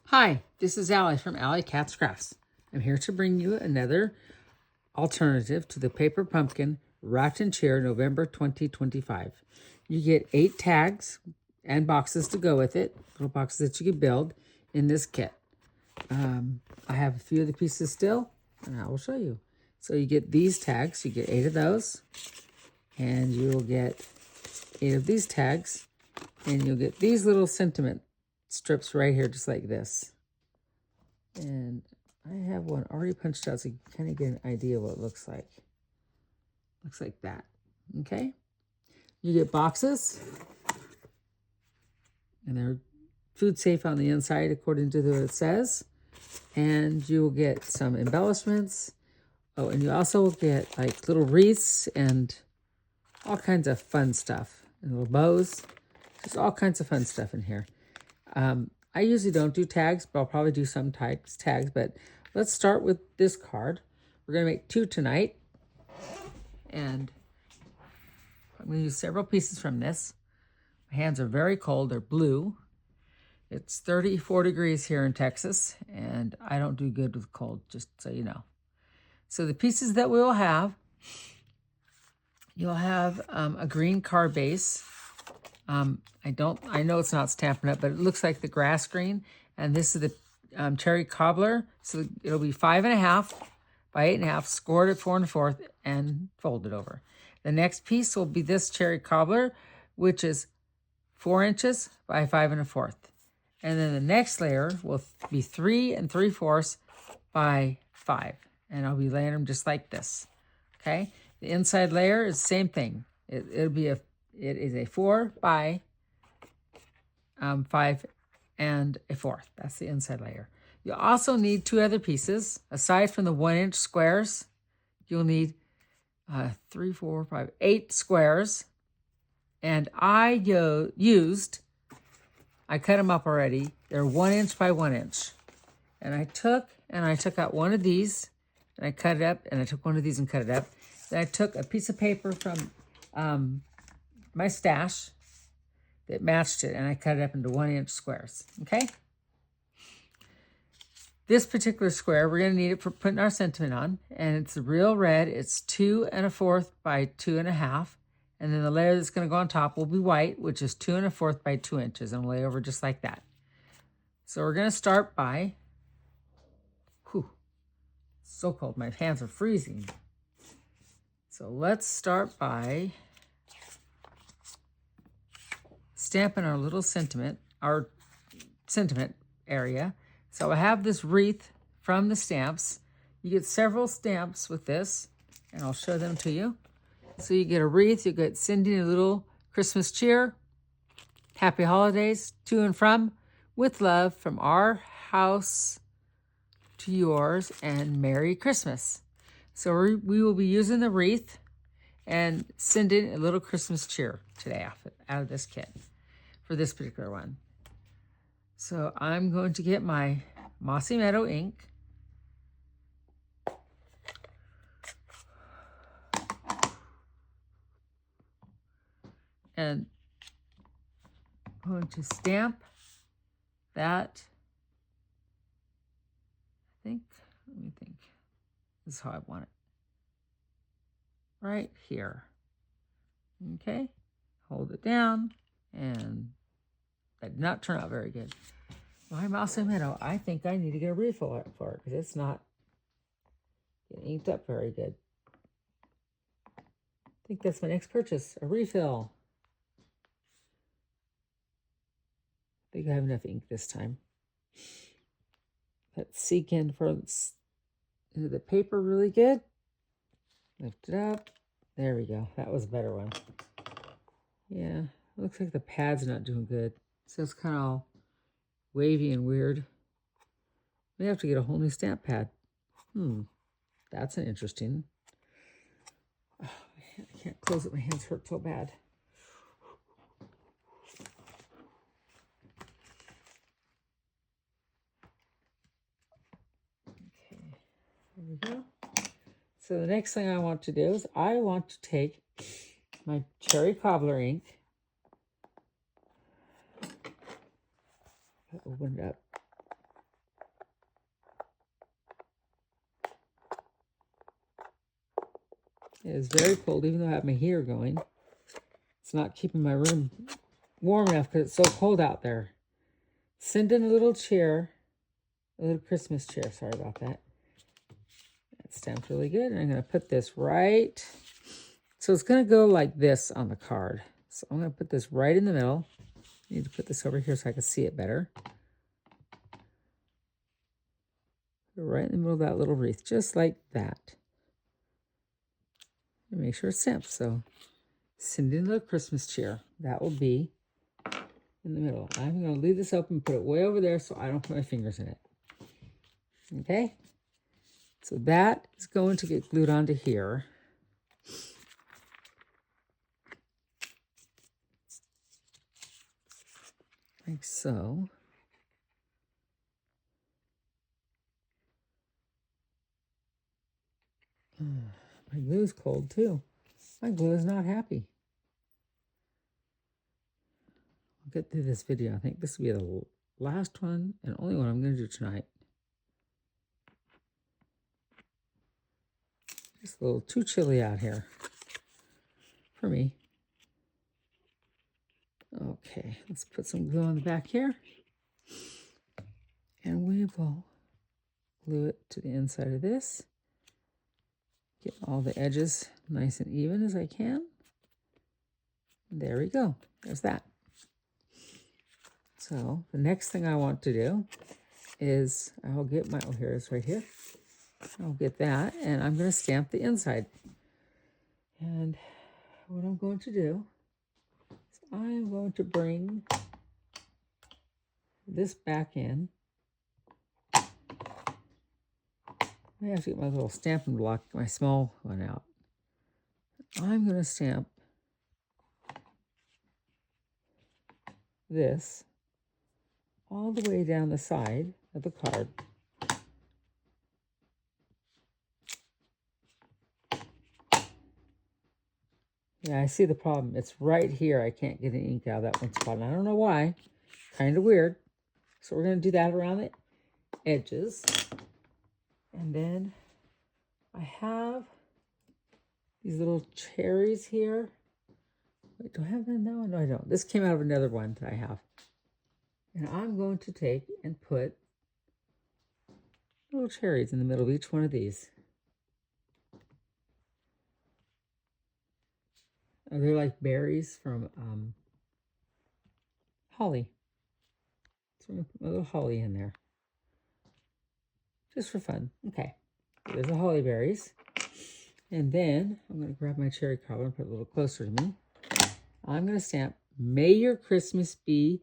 Hi, this is Allie from Allie Katz Crafts. I'm here to bring you another alternative to the paper pumpkin wrapped in cheer November 2025. You get 8 tags and boxes to go with it, little boxes that you can build in this kit. I have a few of the pieces still, and I will show you. So you get these tags, you get 8 of those, and you will get 8 of these tags, and you'll get these little sentiment strips right here, just like this. And I have one already punched out so you can kind of get an idea of what it looks like. Looks like that. Okay? You get boxes, and they're food safe on the inside according to what it says. And you will get some embellishments. Oh, and you also will get like little wreaths and all kinds of fun stuff. And little bows. There's all kinds of fun stuff in here. I usually don't do tags, but I'll probably do some tags. But let's start with this card. We're going to make 2 tonight. And I'm going to use several pieces from this. My hands are very cold. They're blue. It's 34 degrees here in Texas, and I don't do good with cold, just so you know. So the pieces that we will have, you'll have a green card base. I know it's not Stampin' Up, but it looks like the grass green. And this is the cherry cobbler. So it'll be 5.5 by 8.5, scored at 4 1/4, and folded over. The next piece will be this cherry cobbler, which is 4 inches by 5 1/4. And then the next layer will be 3 3/4 by 5. And I'll be laying them just like this. Okay? The inside layer is the same thing. It is a 4 by 5 1/4. That's the inside layer. You also need 2 other pieces. Aside from the 1-inch squares, you'll need 3, 4, 5, 8 squares. And I cut them up already. They're 1 inch by 1 inch. And I took out one of these, and I cut it up, and I took one of these and cut it up. Then I took a piece of paper from my stash that matched it, and I cut it up into 1-inch squares, okay? This particular square, we're going to need it for putting our sentiment on, and it's real red. It's 2 1/4 by 2 1/2, and then the layer that's going to go on top will be white, which is 2 1/4 by 2 inches, and lay over just like that. So we're going to start by, so cold, my hands are freezing. So let's start by stamping our little sentiment area. So I have this wreath from the stamps. You get several stamps with this, and I'll show them to you. So you get a wreath, you get sending a little Christmas cheer, happy holidays, to and from, with love from our house to yours, and Merry Christmas. So we will be using the wreath and sending a little Christmas cheer today out of this kit for this particular one. So I'm going to get my Mossy Meadow ink. And I'm going to stamp that. Let me think. This is how I want it. Right here. Okay. Hold it down. And that did not turn out very good. My Mossy Meadow, I think I need to get a refill for it because it's not getting inked up very good. I think that's my next purchase, a refill. I think I have enough ink this time. Let's seek into the paper really good. Lift it up. There we go. That was a better one. Yeah, looks like the pad's not doing good. So it's kind of all wavy and weird. We have to get a whole new stamp pad. That's an interesting. Oh, I can't close it. My hands hurt so bad. Okay, there we go. So the next thing I want to do is I want to take my cherry cobbler ink. Open it up. It is very cold, even though I have my heater going. It's not keeping my room warm enough because it's so cold out there. Send in a little chair, a little Christmas chair. Sorry about that. That stamped really good. And I'm going to put this right. So it's going to go like this on the card. So I'm going to put this right in the middle. I need to put this over here so I can see it better. Right in the middle of that little wreath, just like that. And make sure it's stamped. So send in the Christmas cheer. That will be in the middle. I'm going to leave this open, put it way over there so I don't put my fingers in it. Okay? So that is going to get glued onto here. Like so. My glue is cold too. My glue is not happy. I'll get through this video. I think this will be the last one and only one I'm going to do tonight. It's a little too chilly out here for me. Okay, let's put some glue on the back here. And we will glue it to the inside of this. Get all the edges nice and even as I can. There we go. There's that. So the next thing I want to do is I'll get my, oh, here it is right here. I'll get that, and I'm going to stamp the inside. And what I'm going to do is I'm going to bring this back in. I have to get my little stamping block, my small one out. I'm going to stamp this all the way down the side of the card. Yeah, I see the problem. It's right here. I can't get any ink out of that one spot. And I don't know why. Kind of weird. So we're going to do that around the edges. And then I have these little cherries here. Wait, do I have them now? No, I don't. This came out of another one that I have. And I'm going to take and put little cherries in the middle of each one of these. They're like berries from holly. So I'm going to put my little holly in there. Just for fun. Okay. There's the holly berries. And then I'm going to grab my cherry cobbler and put it a little closer to me. I'm going to stamp, "May your Christmas be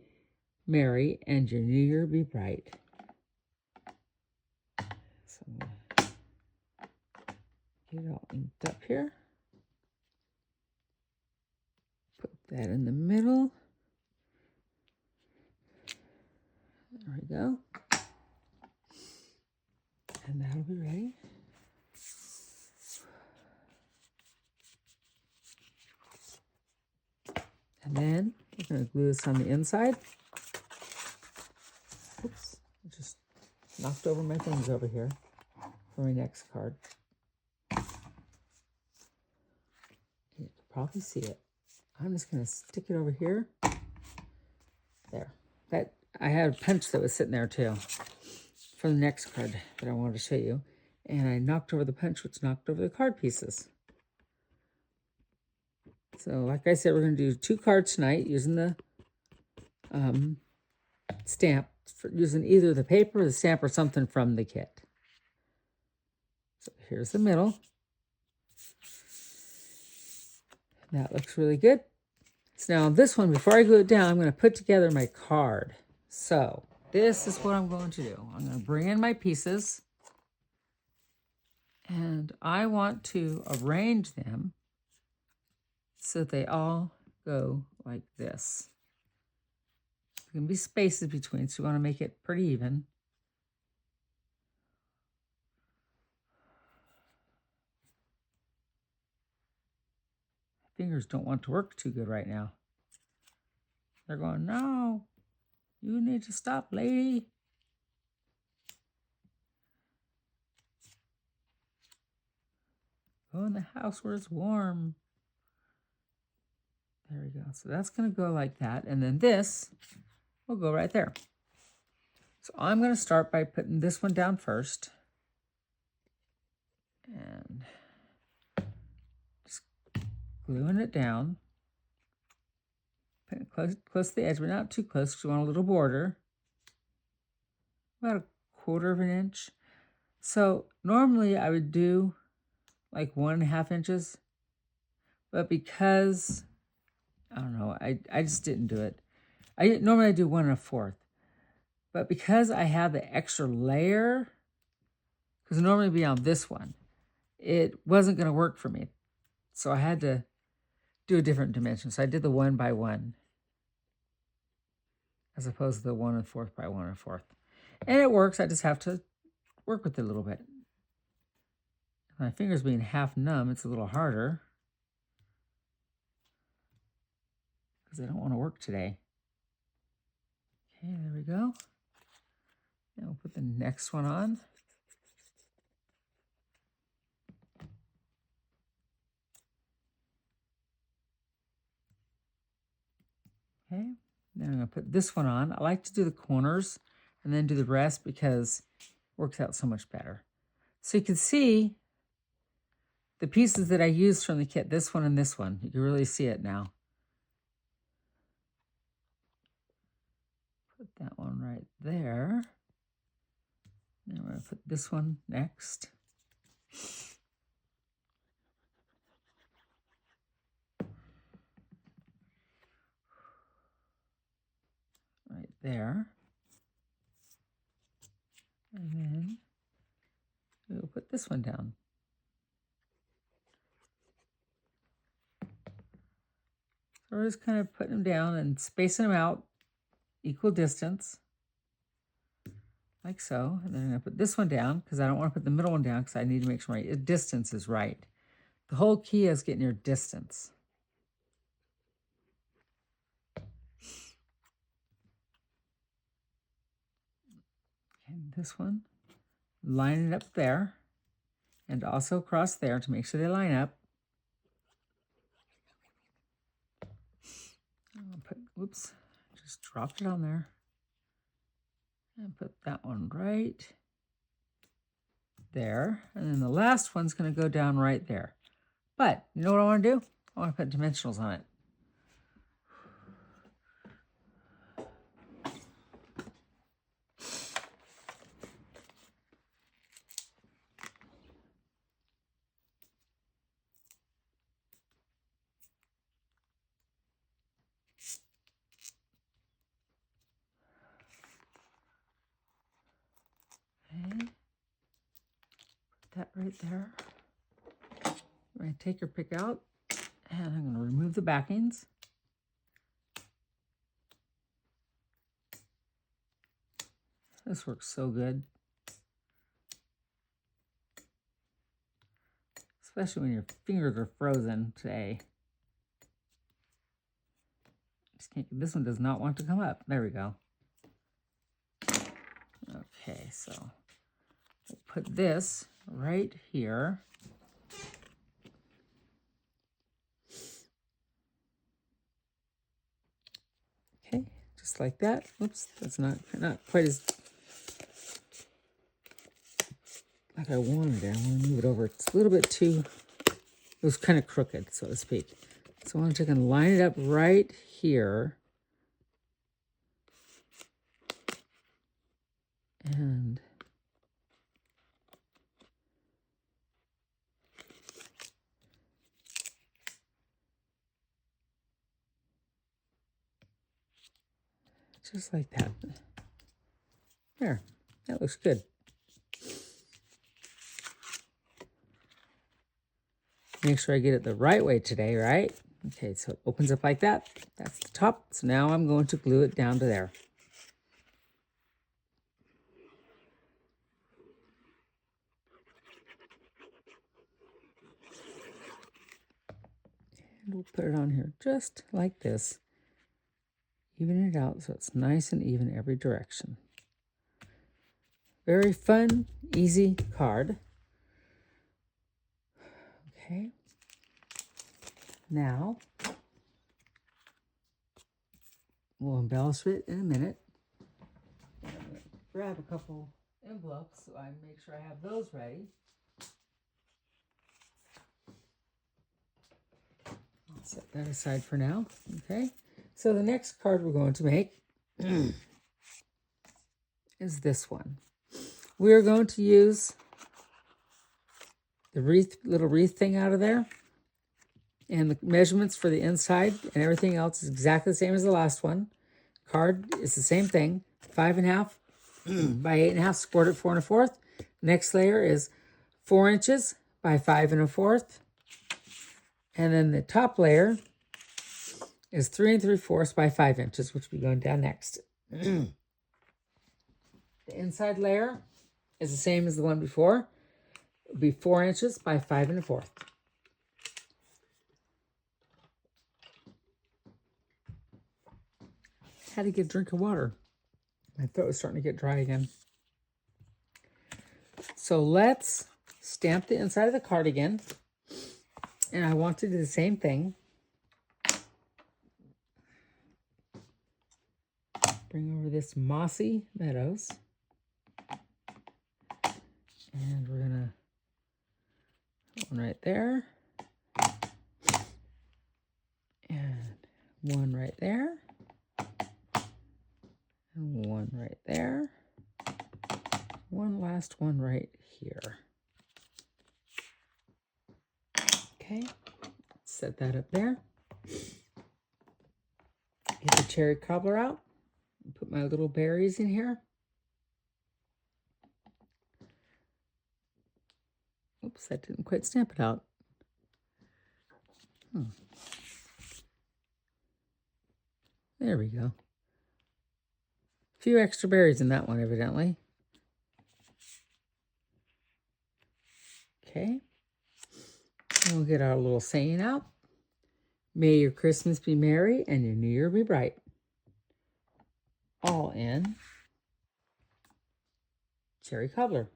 merry and your New Year be bright." So I'm going to get it all inked up here. Put that in the middle. There we go. And that'll be ready. And then we're going to glue this on the inside. Oops, I just knocked over my things over here for my next card. You can probably see it. I'm just going to stick it over here. There. That I had a punch that was sitting there too for the next card that I wanted to show you. And I knocked over the punch, which knocked over the card pieces. So like I said, we're going to do 2 cards tonight using the stamp, using either the paper or the stamp or something from the kit. So here's the middle. That looks really good. So now this one, before I glue it down, I'm going to put together my card. So this is what I'm going to do. I'm going to bring in my pieces. And I want to arrange them so that they all go like this. There can be spaces between, so you want to make it pretty even. Fingers don't want to work too good right now. They're going, "No, you need to stop, lady." Go in the house where it's warm. There we go. So that's going to go like that. And then this will go right there. So I'm going to start by putting this one down first. And just gluing it down. Putting it close to the edge, but not too close because you want a little border. About a 1/4 of an inch. So normally I would do like 1.5 inches. But because, I don't know, I just didn't do it. Normally I do 1 1/4. But because I have the extra layer, because normally it'd be on this one, it wasn't going to work for me. So I had to do a different dimension. So I did the 1 by 1 as opposed to the 1 1/4 by 1 1/4. And it works. I just have to work with it a little bit. My fingers being half numb, it's a little harder because I don't want to work today. Okay, there we go. Now we'll put the next one on. Okay, now I'm going to put this one on. I like to do the corners and then do the rest because it works out so much better. So you can see the pieces that I used from the kit, this one and this one. You can really see it now. Put that one right there. Now we're going to put this one next. Right there. And then we'll put this one down. So we're just kind of putting them down and spacing them out equal distance. Like so. And then I'm going to put this one down because I don't want to put the middle one down because I need to make sure my distance is right. The whole key is getting your distance. And this one, line it up there and also across there to make sure they line up. I'll put, whoops, just dropped it on there. And put that one right there. And then the last one's going to go down right there. But you know what I want to do? I want to put dimensionals on it. Okay. Put that right there. I'm going to take your pick out and I'm going to remove the backings. This works so good. Especially when your fingers are frozen today. Just can't, this one does not want to come up. There we go. Okay, so we'll put this right here. Okay, just like that. Oops, that's not quite as like I wanted it. I want to move it over. It's a little bit too, it was kind of crooked, so to speak. So I want to take and line it up right here. And just like that. There, that looks good. Make sure I get it the right way today, right? Okay, so it opens up like that. That's the top. So now I'm going to glue it down to there. And we'll put it on here just like this. Even it out so it's nice and even every direction. Very fun, easy card. Okay. Now, we'll embellish it in a minute. I'm going to grab a couple envelopes so I make sure I have those ready. I'll set that aside for now. Okay. So the next card we're going to make is this one. We are going to use the little wreath thing out of there. And the measurements for the inside and everything else is exactly the same as the last one. Card is the same thing. 5.5 by 8.5, scored at 4 1/4. Next layer is 4 inches by 5 1/4. And then the top layer is 3 3/4 by 5 inches, which will be going down next. The inside layer is the same as the one before. It'll be 4 inches by 5 1/4. Had to get a drink of water. My throat was starting to get dry again. So let's stamp the inside of the card again. And I want to do the same thing. Bring over this Mossy Meadows. And we're going to put one right there. And one right there. And one right there. One last one right here. Okay, set that up there. Get the cherry cobbler out. Put my little berries in here. Oops, that didn't quite stamp it out. There we go. A few extra berries in that one, evidently. Okay. And we'll get our little saying out. May your Christmas be merry and your New Year be bright. All in cherry cobbler.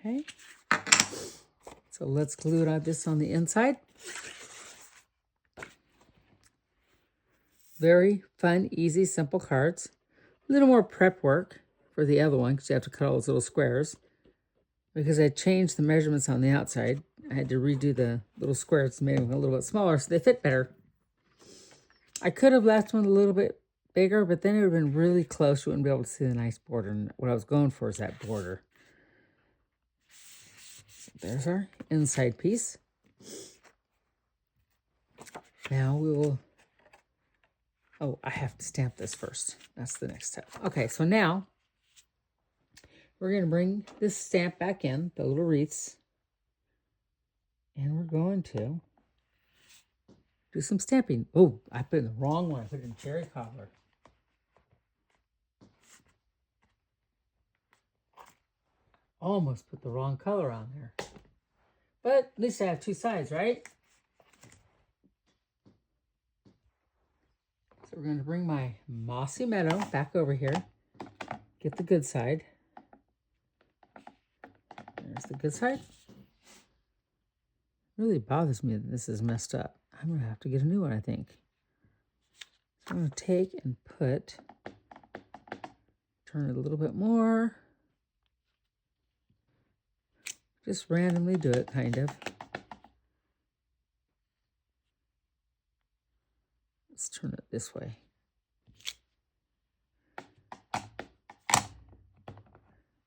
Okay. So let's glue this on the inside. Very fun, easy, simple cards. A little more prep work for the other one because you have to cut all those little squares. Because I changed the measurements on the outside, I had to redo the little squares to make them a little bit smaller so they fit better. I could have left one a little bit bigger, but then it would have been really close. You wouldn't be able to see the nice border. And what I was going for is that border. So there's our inside piece. Now we will... Oh, I have to stamp this first. That's the next step. Okay, so now we're going to bring this stamp back in, the little wreaths. And we're going to do some stamping. Oh, I put in the wrong one. I put it in cherry cobbler. Almost put the wrong color on there. But at least I have two sides, right? So we're going to bring my Mossy Meadow back over here. Get the good side. There's the good side. It really bothers me that this is messed up. I'm going to have to get a new one, I think. So I'm going to take and turn it a little bit more. Just randomly do it, kind of. Let's turn it this way.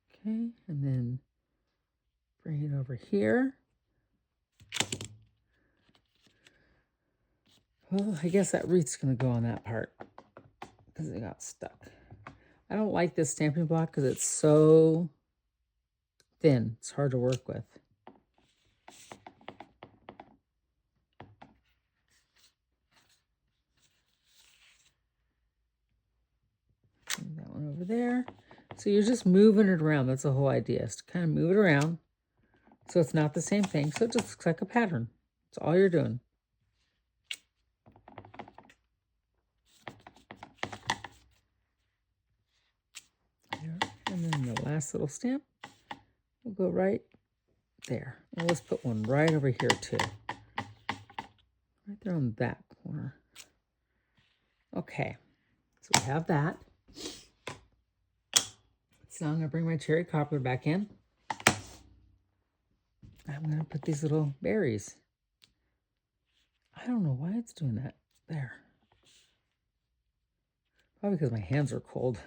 Okay, and then bring it over here. Well, I guess that wreath's going to go on that part because it got stuck. I don't like this stamping block because it's so thin. It's hard to work with. Bring that one over there. So you're just moving it around. That's the whole idea, is to kind of move it around so it's not the same thing. So it just looks like a pattern. That's all you're doing. last little stamp will go right there. And let's put one right over here too. Right there on that corner. Okay, so we have that. So now I'm going to bring my cherry cobbler back in. I'm going to put these little berries. I don't know why it's doing that. There. Probably because my hands are cold.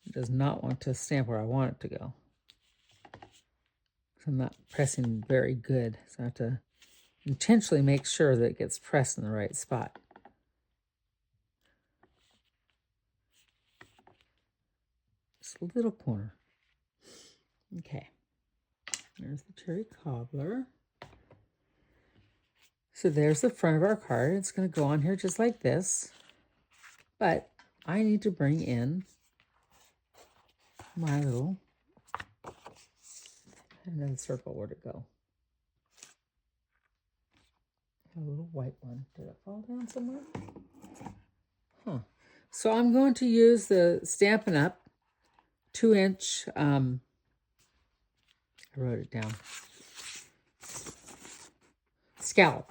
It does not want to stamp where I want it to go. So I'm not pressing very good. So I have to intentionally make sure that it gets pressed in the right spot. Just a little corner. Okay. There's the cherry cobbler. So there's the front of our card. It's going to go on here just like this. But I need to bring in my little, another circle. Where'd it go? A little white one. Did it fall down somewhere? Huh. So I'm going to use the Stampin' Up! 2-inch, I wrote it down, scallop.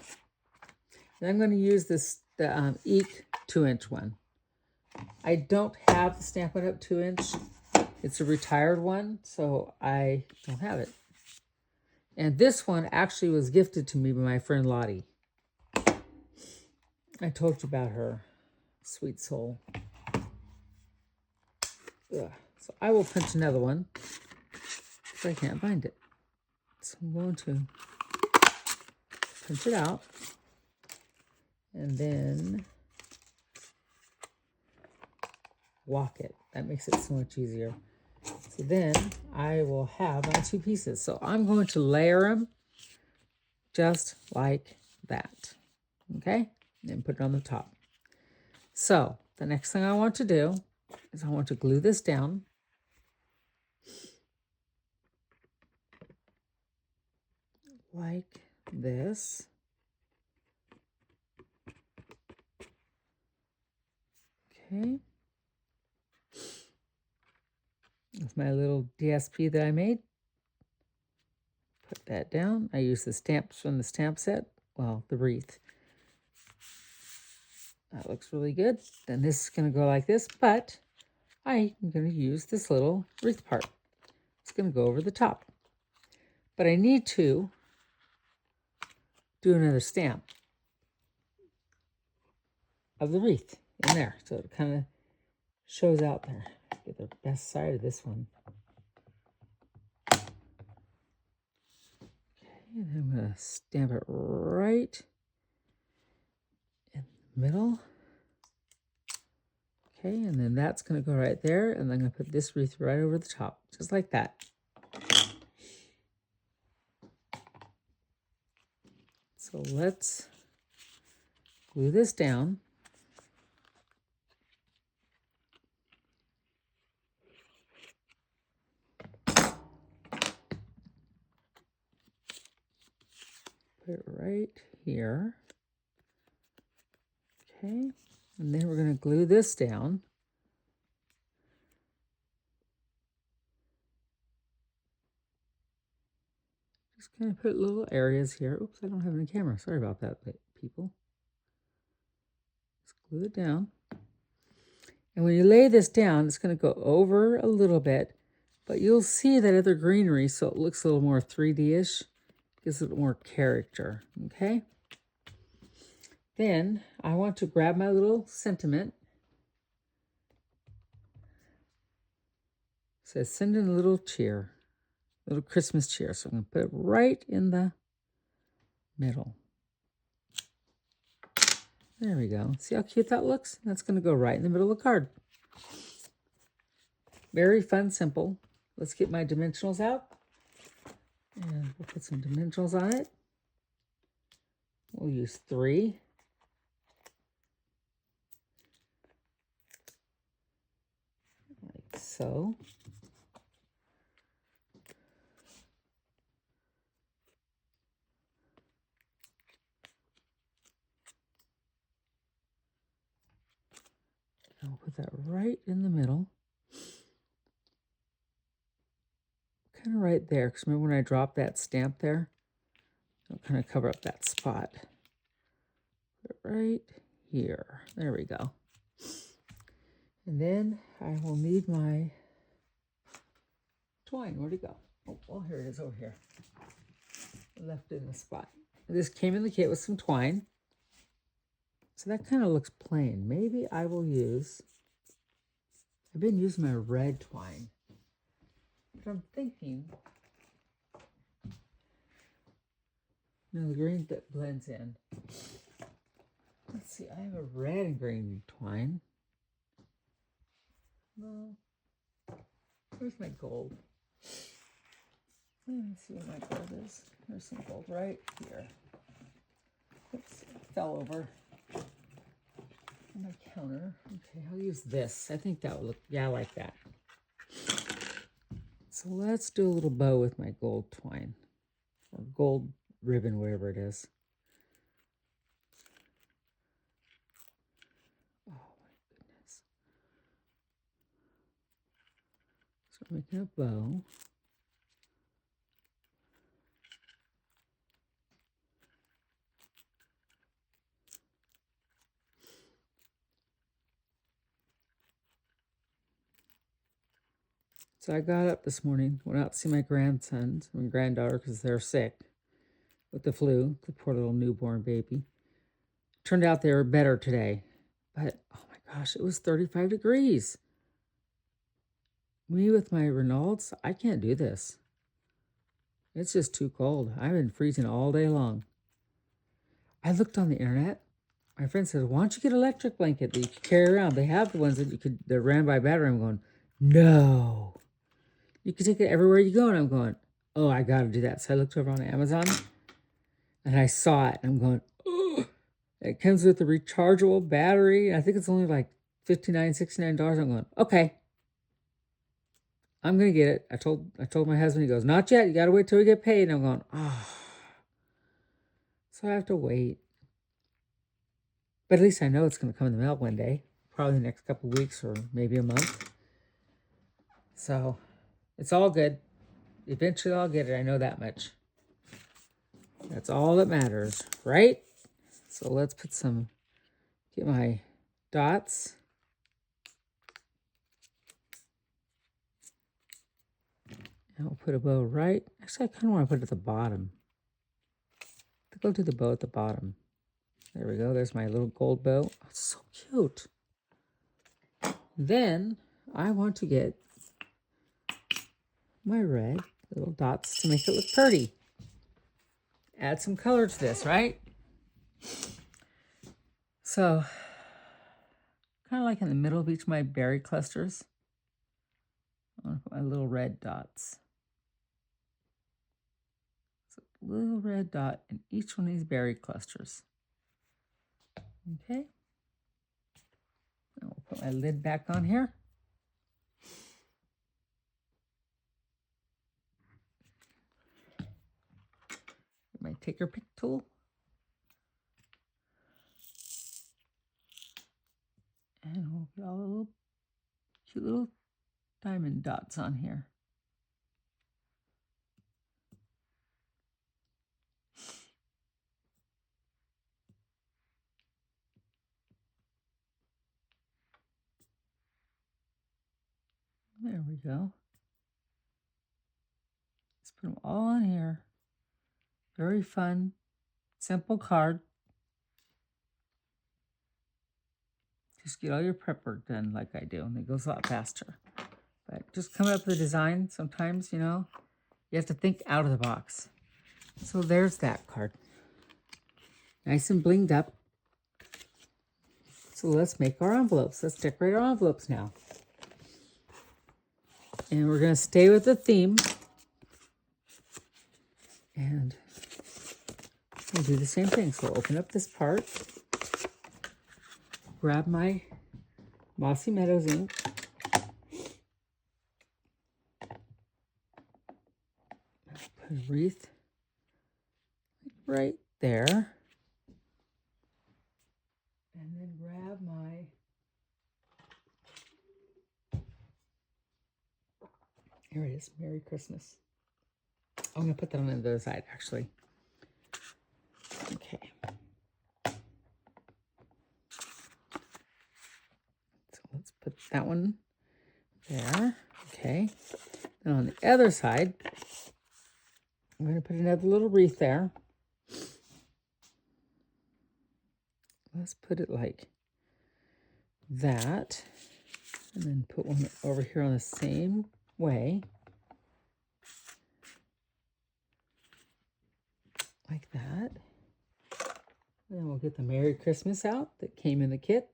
And I'm going to use this, the Eek 2-inch one. I don't have the Stampin' Up! 2-inch. It's a retired one, so I don't have it. And this one actually was gifted to me by my friend Lottie. I told you about her, sweet soul. Ugh. So I will punch another one because I can't find it. So I'm going to punch it out and then walk it. That makes it so much easier. So then I will have my two pieces. So I'm going to layer them just like that. Okay? And put it on the top. So the next thing I want to do is I want to glue this down. Like this. Okay. With my little DSP that I made. Put that down. I use the stamps from the stamp set. Well, the wreath. That looks really good. Then this is going to go like this, but I'm going to use this little wreath part. It's going to go over the top. But I need to do another stamp of the wreath in there. So it kind of shows out there. Get the best side of this one. Okay, and I'm going to stamp it right in the middle. Okay, and then that's going to go right there, and I'm going to put this wreath right over the top, just like that. So let's glue this down. Put it right here. Okay, and then we're going to glue this down. Just kind of put little areas here. Oops, I don't have any camera. Sorry about that, people. Just glue it down. And when you lay this down, it's going to go over a little bit, but you'll see that other greenery, so it looks a little more 3D-ish. Gives it more character, okay? Then I want to grab my little sentiment. It says, send in a little cheer, little Christmas cheer. So I'm going to put it right in the middle. There we go. See how cute that looks? That's going to go right in the middle of the card. Very fun, simple. Let's get my dimensionals out. And we'll put some dimensionals on it. We'll use 3. Like so. And we'll put that right in the middle. right there. Because remember when I dropped that stamp there? I'll kind of cover up that spot. Put it right here. There we go. And then I will need my twine. Where'd it go? Oh, well, here it is over here. I left it in the spot. This came in the kit with some twine. So that kind of looks plain. Maybe I will use, I've been using my red twine. But I'm thinking, the green that blends in. Let's see, I have a red and green twine. No. Where's my gold? Let me see where my gold is. There's some gold right here. Oops, it fell over on my counter. Okay, I'll use this. I think that would look, yeah, I like that. So let's do a little bow with my gold twine. Or gold ribbon, whatever it is. Oh my goodness. So I'm making a bow. So I got up this morning, went out to see my grandsons and granddaughter because they're sick with the flu, the poor little newborn baby. Turned out they were better today, but oh my gosh, it was 35 degrees. Me with my Reynolds, I can't do this. It's just too cold. I've been freezing all day long. I looked on the internet. My friend said, why don't you get an electric blanket that you can carry around? They have the ones that ran by battery. I'm going, no. You can take it everywhere you go. And I'm going, oh, I got to do that. So I looked over on Amazon and I saw it. And I'm going, oh, it comes with a rechargeable battery. I think it's only like $59, $69. I'm going, okay, I'm going to get it. I told my husband, he goes, not yet. You got to wait till we get paid. And I'm going, oh, so I have to wait. But at least I know it's going to come in the mail one day, probably the next couple of weeks or maybe a month. So it's all good. Eventually I'll get it. I know that much. That's all that matters, right? So let's get my dots. And I'll put a bow right. Actually, I kind of want to put it at the bottom. I'll go to the bow at the bottom. There we go. There's my little gold bow. Oh, it's so cute. Then I want to get my red little dots to make it look pretty. Add some color to this, right? So, kind of like in the middle of each of my berry clusters, I want to put my little red dots. So, a little red dot in each one of these berry clusters. Okay. I'll put my lid back on here. My taker pick tool. And we'll get all the little cute little diamond dots on here. There we go. Let's put them all on here. Very fun, simple card. Just get all your prep work done like I do, and it goes a lot faster. But just coming up with a design, sometimes, you have to think out of the box. So there's that card. Nice and blinged up. So let's make our envelopes. Let's decorate our envelopes now. And we're going to stay with the theme. And we'll do the same thing. So we'll open up this part. Grab my Mossy Meadows ink. Put a wreath right there. And then grab my here it is, Merry Christmas. I'm going to put that on the other side, actually. Okay. So let's put that one there. Okay. And on the other side, I'm going to put another little wreath there. Let's put it like that. And then put one over here on the same way. Like that. And then we'll get the Merry Christmas out that came in the kit.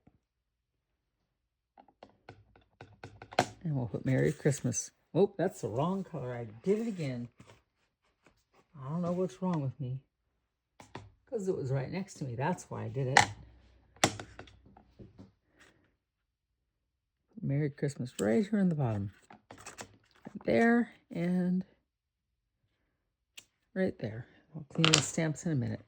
And we'll put Merry Christmas. Oh, that's the wrong color. I did it again. I don't know what's wrong with me. Because it was right next to me. That's why I did it. Merry Christmas right here on the bottom. Right there and right there. I'll clean the stamps in a minute.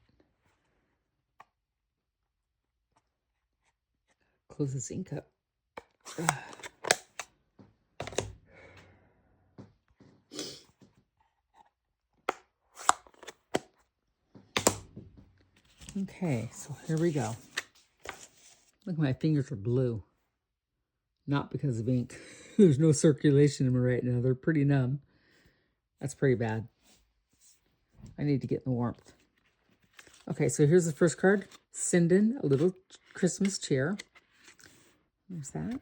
Close this ink up. Okay, so here we go. Look, my fingers are blue. Not because of ink. There's no circulation in them right now. They're pretty numb. That's pretty bad. I need to get in the warmth. Okay, so here's the first card. Send in a little Christmas cheer. There's that.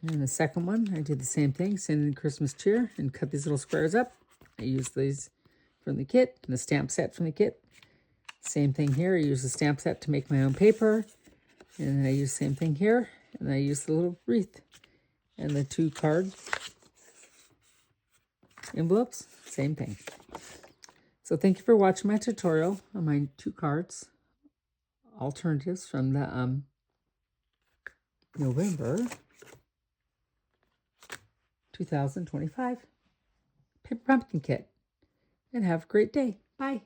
And then the second one, I did the same thing. Send in Christmas cheer and cut these little squares up. I used these from the kit and the stamp set from the kit. Same thing here. I use the stamp set to make my own paper. And then I use the same thing here. And I use the little wreath. And the 2 card envelopes, same thing. So thank you for watching my tutorial on my 2 cards. Alternatives from the November 2025 Paper Pumpkin Kit. And have a great day. Bye.